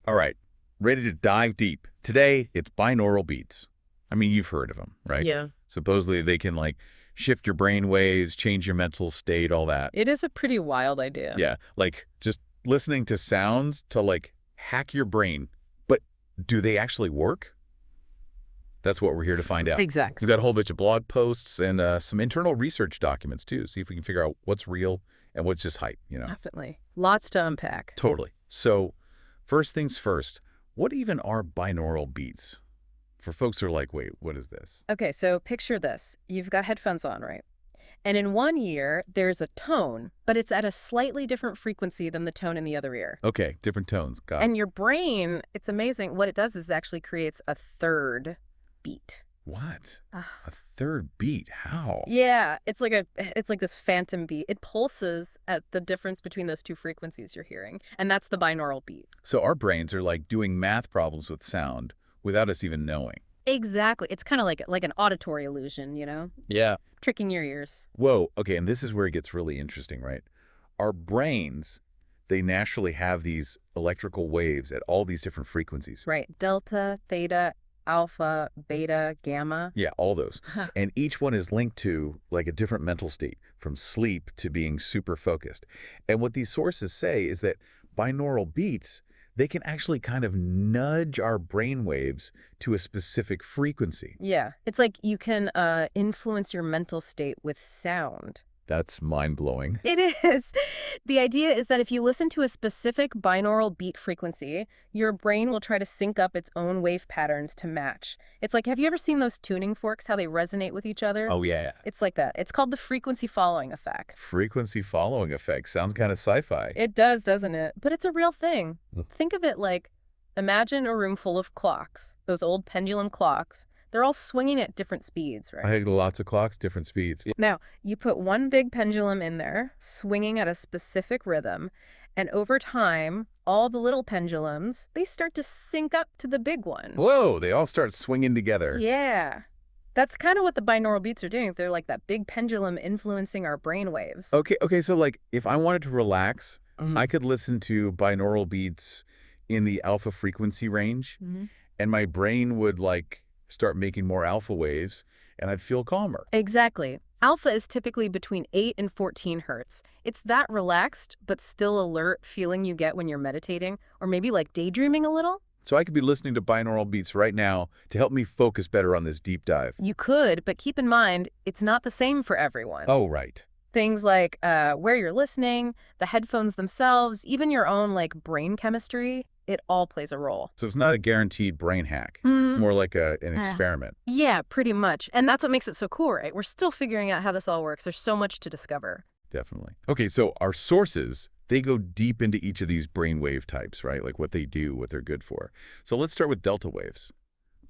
All right, ready to dive deep. Today, it's binaural beats. I mean, you've heard of them, right? Yeah. Supposedly they can shift your brain waves, change your mental state, all that. It is a pretty wild idea. Yeah, just listening to sounds to hack your brain. But do they actually work? That's what we're here to find out. We've Exactly. got a whole bunch of blog posts and some internal research documents too. See if we can figure out what's real and what's just hype. Definitely. Lots to unpack. Totally. So first things first, what even are binaural beats? For folks who are like, wait, what is this? Okay, so picture this. You've got headphones on, right? And in one ear, there's a tone, but it's at a slightly different frequency than the tone in the other ear. Okay, different tones. Got it. And your brain, it's amazing. What it does is it actually creates a third beat. What? Ah. A third beat? How? Yeah, it's like this phantom beat. It pulses at the difference between those two frequencies you're hearing, and that's the binaural beat. So our brains are doing math problems with sound without us even knowing. Exactly. It's kind of like an auditory illusion, you know? Yeah. Tricking your ears. Whoa. Okay, and this is where it gets really interesting, right? Our brains, they naturally have these electrical waves at all these different frequencies. Right. Delta, theta, alpha, beta, gamma. Yeah, all those. Huh. And each one is linked to a different mental state, from sleep to being super focused. And what these sources say is that binaural beats, they can actually kind of nudge our brain waves to a specific frequency. Yeah. It's like you can influence your mental state with sound. That's mind-blowing. It is. The idea is that if you listen to a specific binaural beat frequency, your brain will try to sync up its own wave patterns to match. It's like, have you ever seen those tuning forks, how they resonate with each other? Oh, yeah. It's like that. It's called the frequency following effect. Frequency following effect. Sounds kind of sci-fi. It does, doesn't it? But it's a real thing. Think of it like, imagine a room full of clocks, those old pendulum clocks. They're all swinging at different speeds, right? I had lots of clocks, different speeds. Now, you put one big pendulum in there, swinging at a specific rhythm, and over time, all the little pendulums, they start to sync up to the big one. Whoa, they all start swinging together. Yeah. That's kind of what the binaural beats are doing. They're like that big pendulum influencing our brain waves. Okay, so if I wanted to relax, Mhm. I could listen to binaural beats in the alpha frequency range, Mhm. and my brain would start making more alpha waves, and I'd feel calmer. Exactly. Alpha is typically between 8 and 14 hertz. It's that relaxed but still alert feeling you get when you're meditating, or maybe like daydreaming a little. So I could be listening to binaural beats right now to help me focus better on this deep dive. You could, but keep in mind, it's not the same for everyone. Oh, right. Things like where you're listening, the headphones themselves, even your own brain chemistry, it all plays a role. So it's not a guaranteed brain hack, Mhm. more like an experiment. Yeah, pretty much. And that's what makes it so cool, right? We're still figuring out how this all works. There's so much to discover. Definitely. Okay, so our sources, they go deep into each of these brainwave types, right? Like what they do, what they're good for. So let's start with delta waves,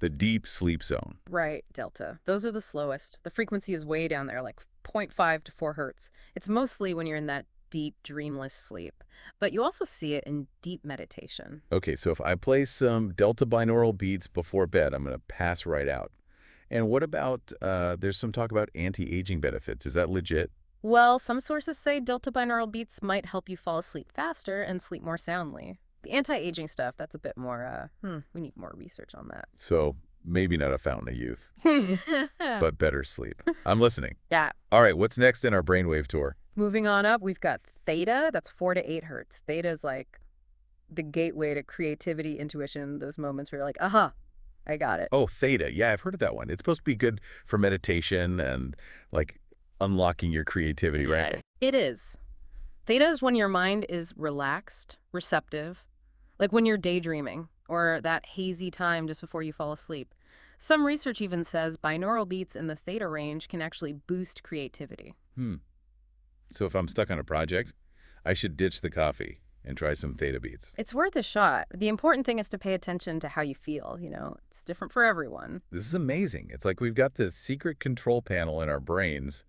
the deep sleep zone. Right, delta. Those are the slowest. The frequency is way down there, like 0.5 to 4 hertz. It's mostly when you're in that deep, dreamless sleep. But you also see it in deep meditation. Okay, so if I play some delta binaural beats before bed, I'm going to pass right out. And what about, there's some talk about anti-aging benefits. Is that legit? Well, some sources say delta binaural beats might help you fall asleep faster and sleep more soundly. The anti-aging stuff, that's a bit more, we need more research on that. So maybe not a fountain of youth, but better sleep. I'm listening. Yeah. All right, what's next in our brainwave tour? Moving on up, we've got theta. That's 4 to 8 hertz. Theta is like the gateway to creativity, intuition, those moments where you're like, aha, I got it. Oh, theta. Yeah, I've heard of that one. It's supposed to be good for meditation and unlocking your creativity, right? It is. Theta is when your mind is relaxed, receptive, like when you're daydreaming or that hazy time just before you fall asleep. Some research even says binaural beats in the theta range can actually boost creativity. So if I'm stuck on a project, I should ditch the coffee and try some theta beats. It's worth a shot. The important thing is to pay attention to how you feel, It's different for everyone. This is amazing. It's like we've got this secret control panel in our brains,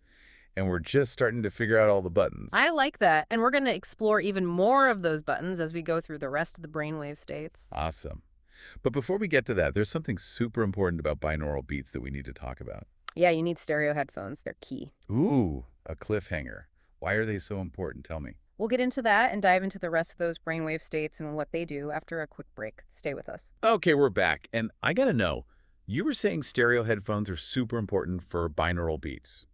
and we're just starting to figure out all the buttons. I like that. And we're going to explore even more of those buttons as we go through the rest of the brainwave states. Awesome. But before we get to that, there's something super important about binaural beats that we need to talk about. Yeah, you need stereo headphones. They're key. Ooh, a cliffhanger. Why are they so important? Tell me. We'll get into that and dive into the rest of those brainwave states and what they do after a quick break. Stay with us. Okay, we're back. And I gotta know, you were saying stereo headphones are super important for binaural beats.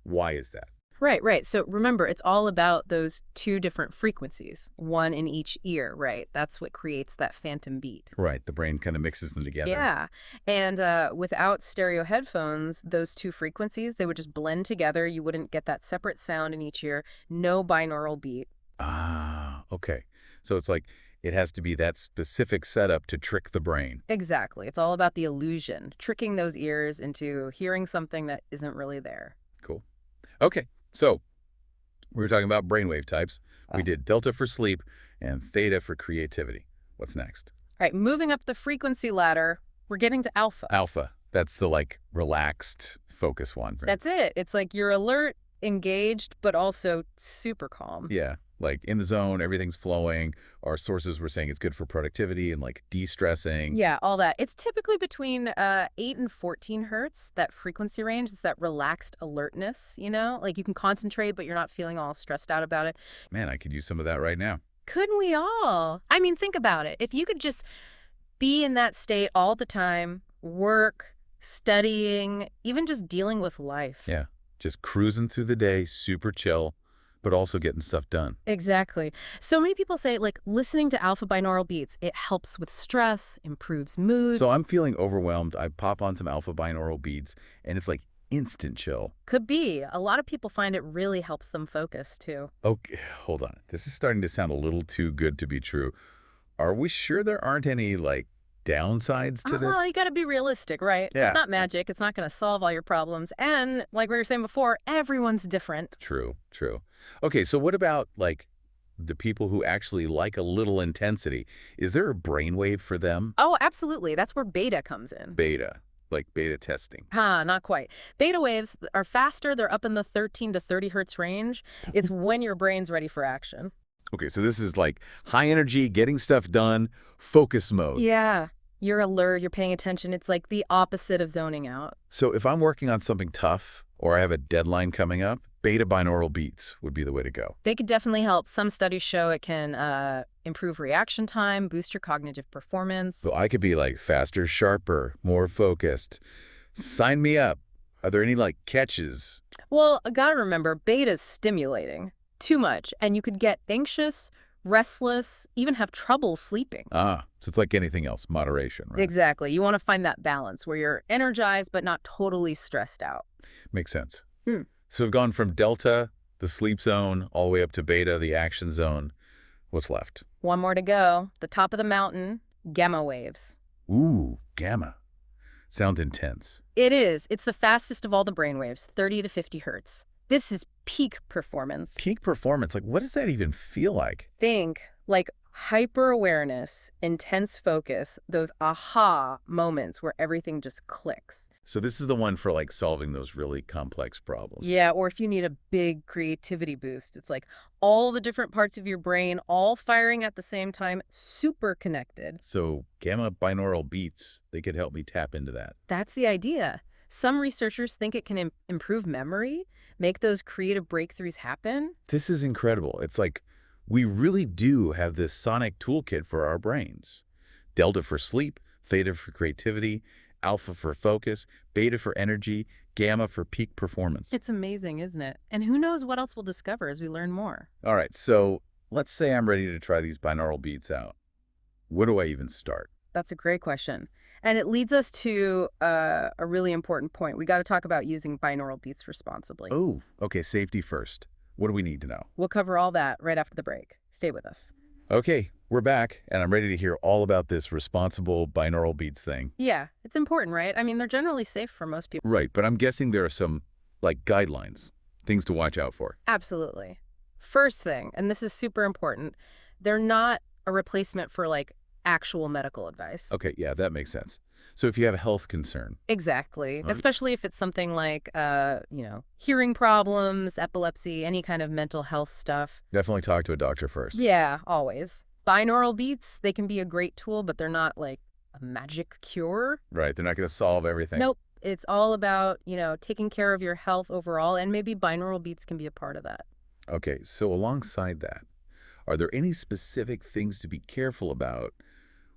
Why is that? Right, right. So remember, it's all about those two different frequencies, one in each ear, right? That's what creates that phantom beat. Right, the brain kind of mixes them together. Yeah. And without stereo headphones, those two frequencies, they would just blend together. You wouldn't get that separate sound in each ear. No binaural beat. Ah, okay. So it's like it has to be that specific setup to trick the brain. Exactly. It's all about the illusion, tricking those ears into hearing something that isn't really there. Cool. Okay, so we were talking about brainwave types. We Ah. did delta for sleep and theta for creativity. What's next? All right, moving up the frequency ladder, we're getting to alpha. Alpha. That's the like relaxed focus one, right? That's it. It's like you're alert, engaged, but also super calm. Yeah, like in the zone, everything's flowing. Our sources were saying it's good for productivity and like de-stressing. Yeah, all that. It's typically between 8 and 14 hertz, that frequency range. It's that relaxed alertness, you know? Like you can concentrate, but you're not feeling all stressed out about it. Man, I could use some of that right now. Couldn't we all? I mean, think about it. If you could just be in that state all the time, work, studying, even just dealing with life. Yeah, just cruising through the day, super chill, but also getting stuff done. Exactly. So many people say, like, listening to alpha binaural beats, it helps with stress, improves mood. So I'm feeling overwhelmed. I pop on some alpha binaural beats, and it's like instant chill. Could be. A lot of people find it really helps them focus, too. Okay, hold on. This is starting to sound a little too good to be true. Are we sure there aren't any, like, downsides to this? Well, you got to be realistic, right? Yeah. It's not magic. It's not going to solve all your problems. And like we were saying before, everyone's different. True, true. Okay, so what about, like, the people who actually like a little intensity? Is there a brainwave for them? Oh, absolutely. That's where beta comes in. Beta, like beta testing. Not quite. Beta waves are faster. They're up in the 13 to 30 hertz range. It's when your brain's ready for action. Okay, so this is like high energy, getting stuff done, focus mode. Yeah. You're alert. You're paying attention. It's like the opposite of zoning out. So if I'm working on something tough or I have a deadline coming up, beta binaural beats would be the way to go. They could definitely help. Some studies show it can improve reaction time, boost your cognitive performance. So I could be like faster, sharper, more focused. Sign me up. Are there any like catches? Well, I gotta remember, beta's stimulating too much, and you could get anxious, restless, even have trouble sleeping. Ah, so it's like anything else, moderation, right? Exactly. You want to find that balance where you're energized but not totally stressed out. Makes sense. Hmm. So we've gone from delta, the sleep zone, all the way up to beta, the action zone. What's left? One more to go. The top of the mountain, gamma waves. Ooh, gamma. Sounds intense. It is. It's the fastest of all the brainwaves, 30 to 50 hertz. This is peak performance. Peak performance, like what does that even feel like? Think like hyper awareness, intense focus, those aha moments where everything just clicks. So this is the one for like solving those really complex problems. Yeah, or if you need a big creativity boost, it's like all the different parts of your brain all firing at the same time, super connected. So gamma binaural beats, they could help me tap into that. That's the idea. Some researchers think it can improve memory, make those creative breakthroughs happen. This is incredible. It's like we really do have this sonic toolkit for our brains. Delta for sleep, theta for creativity, alpha for focus, beta for energy, gamma for peak performance. It's amazing, isn't it? And who knows what else we'll discover as we learn more. All right, so let's say I'm ready to try these binaural beats out. Where do I even start? That's a great question. And it leads us to a really important point. We got to talk about using binaural beats responsibly. Oh, okay, safety first. What do we need to know? We'll cover all that right after the break. Stay with us. Okay, we're back, and I'm ready to hear all about this responsible binaural beats thing. Yeah, it's important, right? I mean, they're generally safe for most people. Right, but I'm guessing there are some, like, guidelines, things to watch out for. Absolutely. First thing, and this is super important, they're not a replacement for, like, actual medical advice. Okay, yeah, that makes sense. So if you have a health concern. Exactly. Right. Especially if it's something like, hearing problems, epilepsy, any kind of mental health stuff. Definitely talk to a doctor first. Yeah, always. Binaural beats, they can be a great tool, but they're not like a magic cure. Right, they're not going to solve everything. Nope. It's all about, taking care of your health overall, and maybe binaural beats can be a part of that. Okay, so alongside that, Are there any specific things to be careful about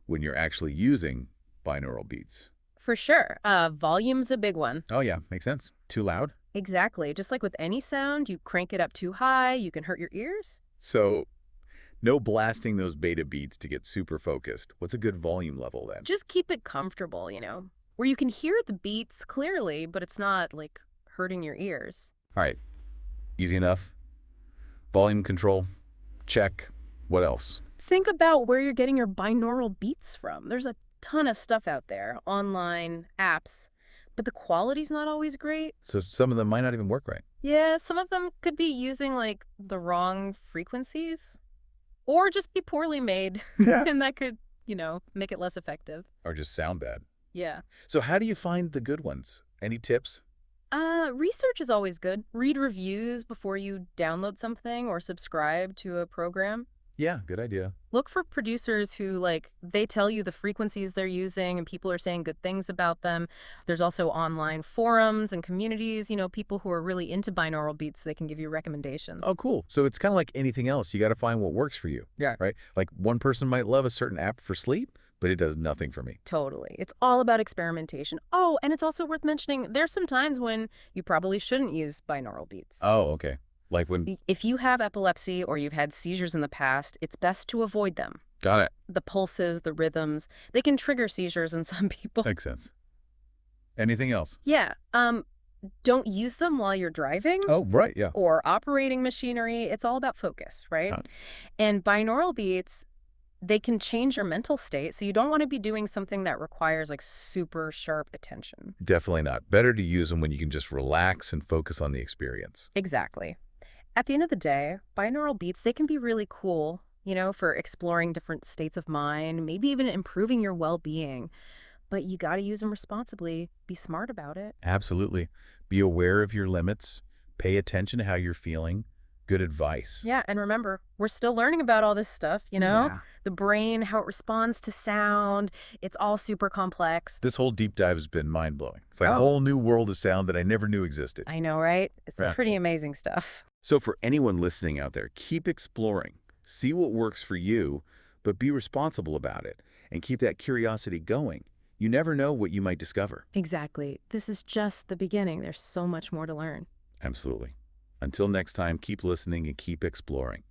when you're actually using binaural beats? For sure. Volume's a big one. Oh yeah, makes sense. Too loud? Exactly. Just like with any sound, you crank it up too high, you can hurt your ears. So no blasting those beta beats to get super focused. What's a good volume level then? Just keep it comfortable, where you can hear the beats clearly, but it's not, like, hurting your ears. All right, easy enough. Volume control, check. What else? Think about where you're getting your binaural beats from. There's a ton of stuff out there, online, apps, but the quality's not always great. So some of them might not even work right. Yeah, some of them could be using, like, the wrong frequencies, or just be poorly made, Yeah. and that could, make it less effective. Or just sound bad. Yeah. So how do you find the good ones? Any tips? Research is always good. Read reviews before you download something or subscribe to a program. Yeah, good idea. Look for producers who, like, they tell you the frequencies they're using and people are saying good things about them. There's also online forums and communities, people who are really into binaural beats. They can give you recommendations. Oh, cool. So it's kind of like anything else. You got to find what works for you. Yeah. Right? Like one person might love a certain app for sleep, but it does nothing for me. Totally. It's all about experimentation. Oh, and it's also worth mentioning, there's some times when you probably shouldn't use binaural beats. Oh, okay. Like when... If you have epilepsy or you've had seizures in the past, it's best to avoid them. Got it. The pulses, the rhythms, they can trigger seizures in some people. Makes sense. Anything else? Yeah. Don't use them while you're driving Oh, right. Yeah. or operating machinery. It's all about focus, right? And binaural beats, they can change your mental state, so you don't want to be doing something that requires, like, super sharp attention. Definitely not. Better to use them when you can just relax and focus on the experience. Exactly. At the end of the day, binaural beats, they can be really cool, for exploring different states of mind, maybe even improving your well-being. But you got to use them responsibly. Be smart about it. Absolutely. Be aware of your limits. Pay attention to how you're feeling. Good advice. Yeah, and remember, we're still learning about all this stuff, Yeah. The brain, how it responds to sound. It's all super complex. This whole deep dive has been mind-blowing. It's like a Oh. whole new world of sound that I never knew existed. I know, right? It's Yeah. pretty amazing stuff. So for anyone listening out there, keep exploring. See what works for you, but be responsible about it and keep that curiosity going. You never know what you might discover. Exactly. This is just the beginning. There's so much more to learn. Absolutely. Until next time, keep listening and keep exploring.